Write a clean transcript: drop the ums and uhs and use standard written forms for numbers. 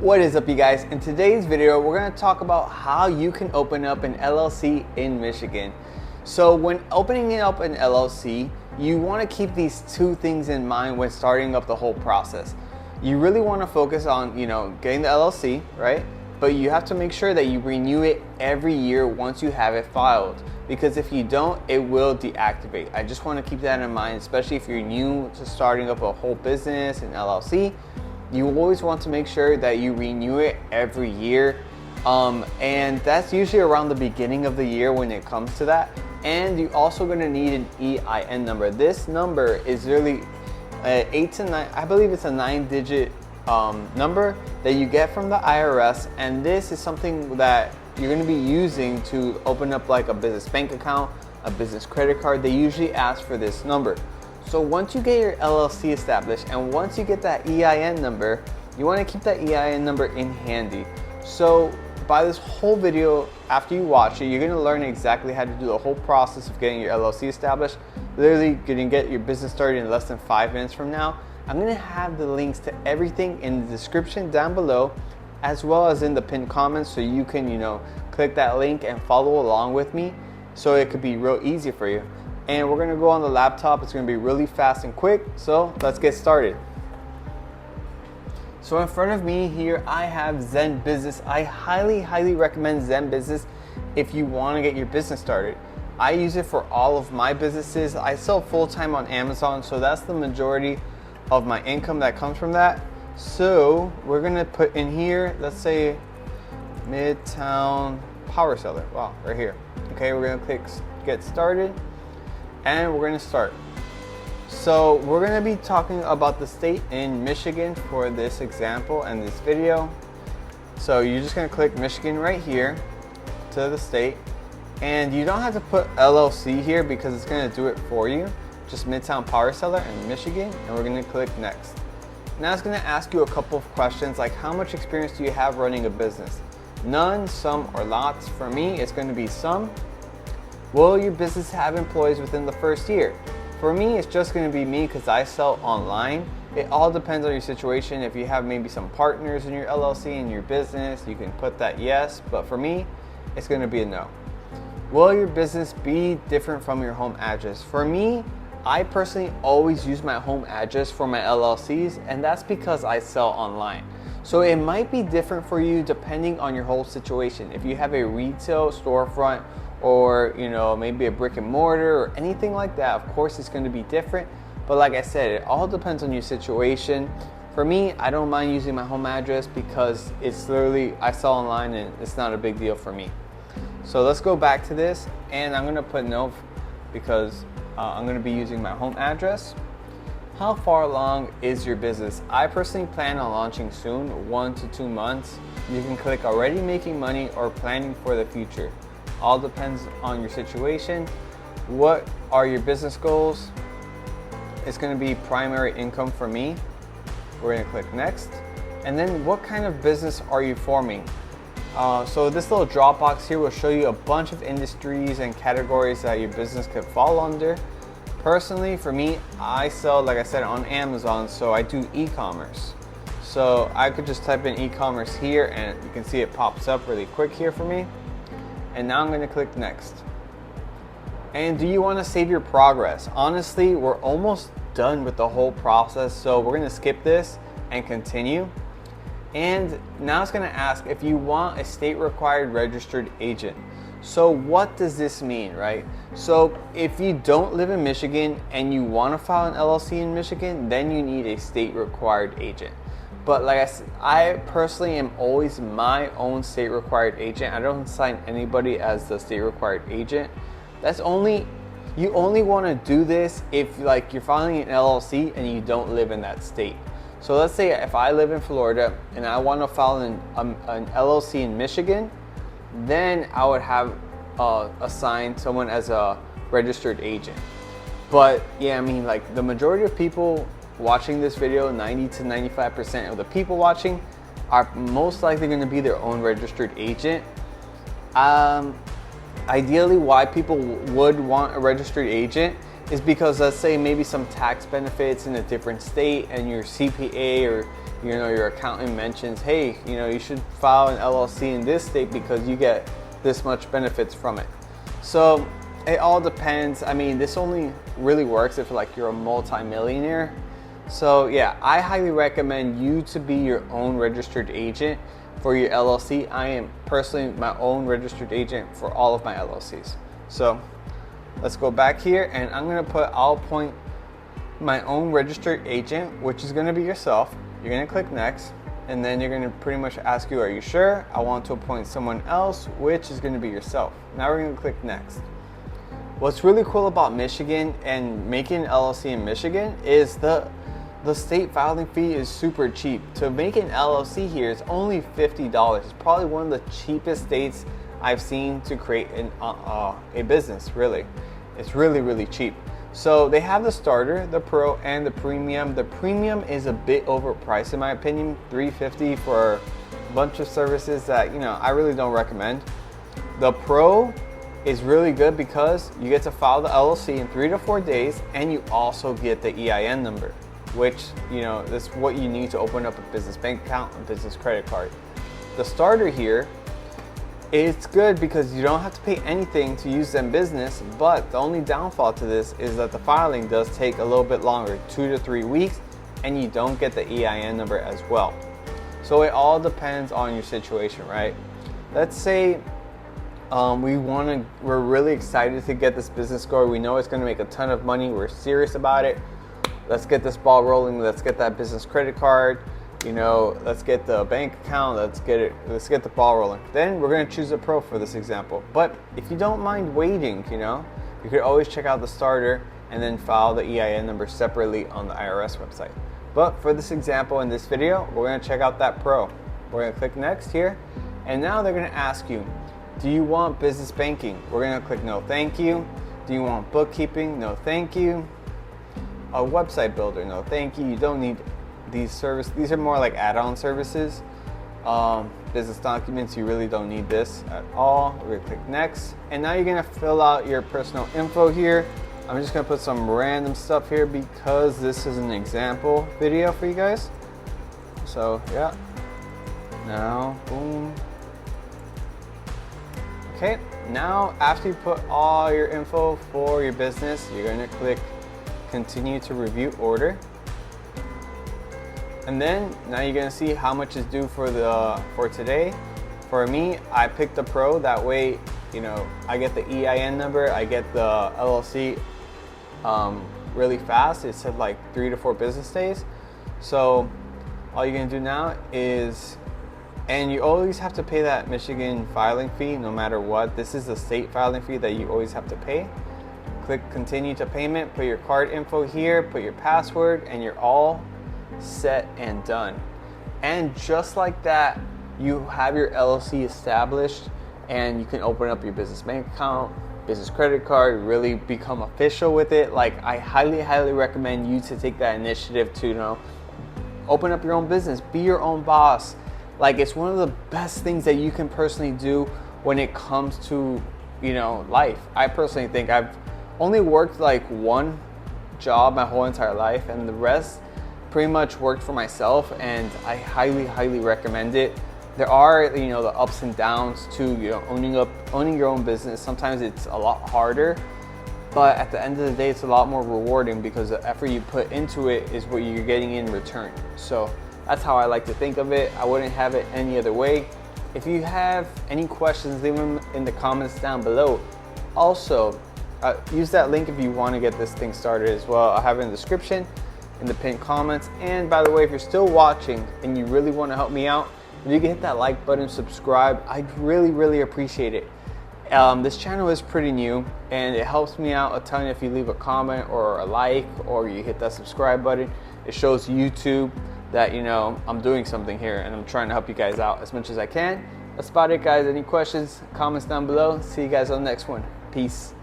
What is up, you guys? In today's video, we're going to talk about how you can open up an LLC in Michigan. So when opening up an LLC, you want to keep these two things in mind when starting up the whole process. You really want to focus on, getting the LLC, right? But you have to make sure that you renew it every year once you have it filed. Because if you don't, it will deactivate. I just want to keep that in mind, especially if you're new to starting up a whole business, an LLC. You always want to make sure that you renew it every year. And that's usually around the beginning of the year when it comes to that. And you're also going to need an EIN number. This number is really 8 to 9, I believe it's a 9-digit number that you get from the IRS. And this is something that you're going to be using to open up like a business bank account, a business credit card. They usually ask for this number. So once you get your LLC established and once you get that EIN number, you want to keep that EIN number in handy. So by this whole video, after you watch it, you're going to learn exactly how to do the whole process of getting your LLC established. Literally, you can get your business started in less than 5 minutes from now. I'm going to have the links to everything in the description down below, as well as in the pinned comments, so you can, click that link and follow along with me, so it could be real easy for you. And we're gonna go on the laptop. It's gonna be really fast and quick, so let's get started. So in front of me here, I have ZenBusiness. I highly recommend ZenBusiness if you wanna get your business started. I use it for all of my businesses. I sell full-time on Amazon, so that's the majority of my income that comes from that. So we're gonna put in here, let's say Midtown Power Seller. Wow, right here. Okay, we're gonna click get started. And we're going to start. So we're going to be talking about the state in Michigan for this example and this video. So you're just going to click Michigan right here to the state. And you don't have to put LLC here because it's going to do it for you. Just Midtown Power Seller and Michigan. And we're going to click next. Now it's going to ask you a couple of questions like how much experience do you have running a business? None, some, or lots. For me, it's going to be some. Will your business have employees within the first year? For me, it's just going to be me because I sell online. It all depends on your situation. If you have maybe some partners in your LLC in your business, you can put that yes, but for me, it's going to be a no. Will your business be different from your home address? For me, I personally always use my home address for my LLCs, and that's because I sell online. So it might be different for you depending on your whole situation. If you have a retail storefront, or maybe a brick and mortar or anything like that, of course it's going to be different. But like I said, it all depends on your situation. For me, I don't mind using my home address because it's literally, I sell online and it's not a big deal for me. So let's go back to this, and I'm going to put no because I'm going to be using my home address. How far along is your business? I personally plan on launching soon, 1 to 2 months. You can click already making money or planning for the future. All depends on your situation. What are your business goals? It's going to be primary income for me. We're going to click next. And then what kind of business are you forming? So this little drop box here will show you a bunch of industries and categories that your business could fall under. Personally, for me, I sell, like I said, on Amazon, so I do e-commerce. So I could just type in e-commerce here and you can see it pops up really quick here for me. And now I'm going to click next. And do you want to save your progress? Honestly, we're almost done with the whole process, so we're going to skip this and continue. And now it's going to ask if you want a state required registered agent. So what does this mean, right? So if you don't live in Michigan and you want to file an LLC in Michigan, then you need a state required agent. But like I said, I personally am always my own state required agent. I don't sign anybody as the state required agent. You only want to do this if you're filing an LLC and you don't live in that state. So let's say if I live in Florida and I want to file an LLC in Michigan, then I would have assigned someone as a registered agent. But yeah, the majority of people watching this video, 90 to 95% of the people watching are most likely going to be their own registered agent. Ideally, why people would want a registered agent is because, let's say maybe some tax benefits in a different state and your CPA or your accountant mentions, hey, you should file an LLC in this state because you get this much benefits from it. So it all depends. I mean, this only really works if like you're a multi-millionaire. So yeah, I highly recommend you to be your own registered agent for your LLC. I am personally my own registered agent for all of my LLCs. So let's go back here, and I'll appoint my own registered agent, which is gonna be yourself. You're gonna click next, and then you're gonna pretty much ask you, are you sure? I want to appoint someone else, which is gonna be yourself. Now we're gonna click next. What's really cool about Michigan and making an LLC in Michigan is the state filing fee is super cheap. To make an LLC here is only $50. It's probably one of the cheapest states I've seen to create a business, really. It's really, really cheap. So they have the starter, the pro, and the premium. The premium is a bit overpriced in my opinion, $350 for a bunch of services that, I really don't recommend. The pro is really good because you get to file the LLC in 3 to 4 days, and you also get the EIN number, which, is what you need to open up a business bank account, a business credit card. The starter here, it's good because you don't have to pay anything to use them business, but the only downfall to this is that the filing does take a little bit longer, 2 to 3 weeks, and you don't get the EIN number as well. So it all depends on your situation, right? Let's say we're really excited to get this business going. We know it's going to make a ton of money. We're serious about it. Let's get this ball rolling. Let's get that business credit card. Let's get the bank account. Let's get the ball rolling. Then we're going to choose a pro for this example. But if you don't mind waiting, you could always check out the starter and then file the EIN number separately on the IRS website. But for this example in this video, we're going to check out that pro. We're going to click next here, and now they're going to ask you, do you want business banking? We're going to click no thank you. Do you want bookkeeping? No thank you. A website builder? No thank you. You don't need these services. These are more like add-on services. Business documents, you really don't need this at all. We're going to click next, and now you're going to fill out your personal info here. I'm just going to put some random stuff here because this is an example video for you guys. So yeah, now boom. Okay, now after you put all your info for your business, you're going to click continue to review order. And then now you're going to see how much is due for today. For me, I picked the pro. That way, I get the EIN number, I get the LLC really fast. It said like 3 to 4 business days. So all you're going to do now is, and you always have to pay that Michigan filing fee no matter what. This is the state filing fee that you always have to pay. Click continue to payment, put your card info here, put your password, and you're all set and done. And just like that, you have your LLC established, and you can open up your business bank account, business credit card, really become official with it. Like, I highly recommend you to take that initiative to open up your own business, be your own boss. Like, it's one of the best things that you can personally do when it comes to life. I personally think I've only worked like one job my whole entire life, and the rest pretty much worked for myself, and I highly recommend it. There are the ups and downs to owning your own business. Sometimes it's a lot harder, but at the end of the day, it's a lot more rewarding because the effort you put into it is what you're getting in return. So that's how I like to think of it. I wouldn't have it any other way. If you have any questions, leave them in the comments down below. Also, use that link if you want to get this thing started as well. I'll have it in the description, in the pinned comments. And by the way, if you're still watching and you really want to help me out, if you can hit that like button, subscribe, I'd really appreciate it. This channel is pretty new, and it helps me out a ton if you leave a comment or a like, or you hit that subscribe button. It shows YouTube that I'm doing something here, and I'm trying to help you guys out as much as I can. That's about it, guys. Any questions, comments down below. See you guys on the next one. Peace.